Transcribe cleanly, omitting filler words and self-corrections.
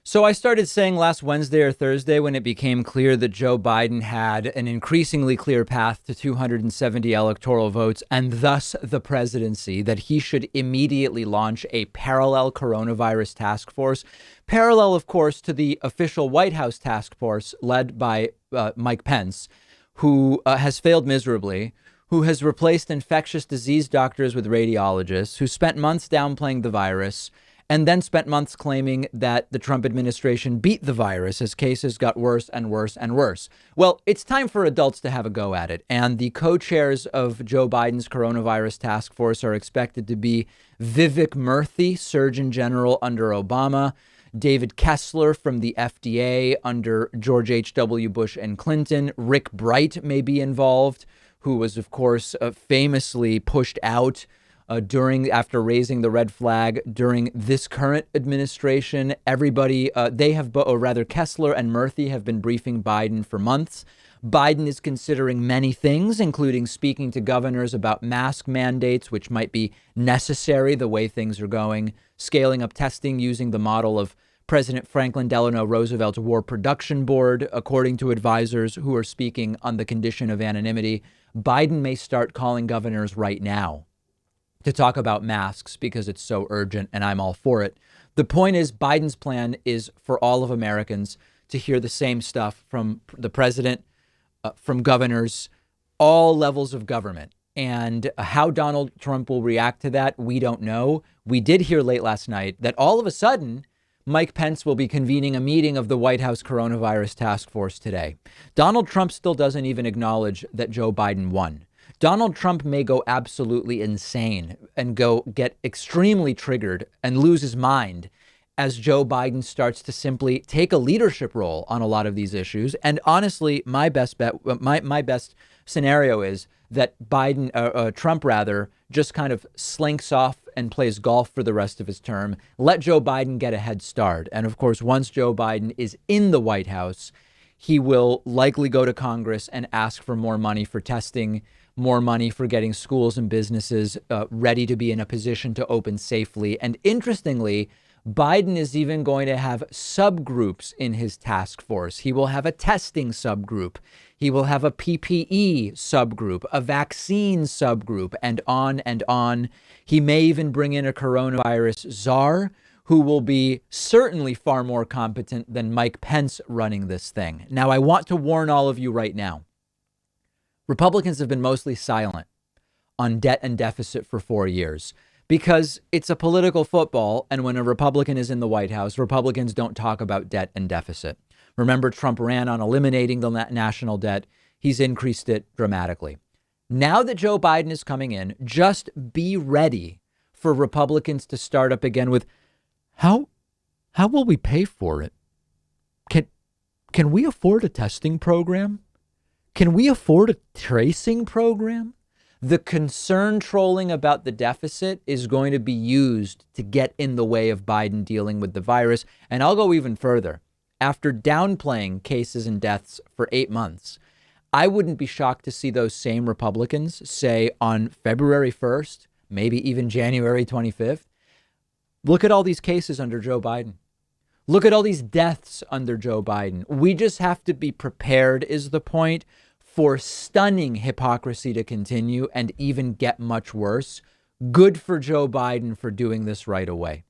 So I started saying last Wednesday or Thursday when it became clear that Joe Biden had an increasingly clear path to 270 electoral votes and thus the presidency, that he should immediately launch a parallel coronavirus task force, parallel, of course, to the official White House task force led by Mike Pence, who has failed miserably, who has replaced infectious disease doctors with radiologists, who spent months downplaying the virus and then spent months claiming that the Trump administration beat the virus as cases got worse and worse and worse. Well, it's time for adults to have a go at it. And the co-chairs of Joe Biden's coronavirus task force are expected to be Vivek Murthy, Surgeon General under Obama, David Kessler from the FDA under George H.W. Bush and Clinton. Rick Bright may be involved, who was, of course, famously pushed out after raising the red flag during this current administration. Everybody, Kessler and Murthy have been briefing Biden for months. Biden is considering many things, including speaking to governors about mask mandates, which might be necessary the way things are going, scaling up testing using the model of President Franklin Delano Roosevelt's War Production Board, according to advisors who are speaking on the condition of anonymity. Biden may start calling governors right now to talk about masks because it's so urgent, and I'm all for it. The point is, Biden's plan is for all of Americans to hear the same stuff from the president, from governors, all levels of government. And how Donald Trump will react to that, we don't know. We did hear late last night that all of a sudden, Mike Pence will be convening a meeting of the White House coronavirus task force today. Donald Trump still doesn't even acknowledge that Joe Biden won. Donald Trump may go absolutely insane and go get extremely triggered and lose his mind as Joe Biden starts to simply take a leadership role on a lot of these issues. And honestly, my best scenario is that Trump just kind of slinks off and plays golf for the rest of his term. Let Joe Biden get a head start. And of course, once Joe Biden is in the White House, he will likely go to Congress and ask for more money for testing, more money for getting schools and businesses ready to be in a position to open safely. And interestingly, Biden is even going to have subgroups in his task force. He will have a testing subgroup. He will have a PPE subgroup, a vaccine subgroup, and on and on. He may even bring in a coronavirus czar who will be certainly far more competent than Mike Pence running this thing. Now, I want to warn all of you right now. Republicans have been mostly silent on debt and deficit for 4 years because it's a political football. And when a Republican is in the White House, Republicans don't talk about debt and deficit. Remember, Trump ran on eliminating the national debt. He's increased it dramatically. Now that Joe Biden is coming in, just be ready for Republicans to start up again with how will we pay for it? Can we afford a testing program? Can we afford a tracing program? The concern trolling about the deficit is going to be used to get in the way of Biden dealing with the virus. And I'll go even further. After downplaying cases and deaths for 8 months, I wouldn't be shocked to see those same Republicans say on February 1st, maybe even January 25th, look at all these cases under Joe Biden. Look at all these deaths under Joe Biden. We just have to be prepared, is the point, for stunning hypocrisy to continue and even get much worse. Good for Joe Biden for doing this right away.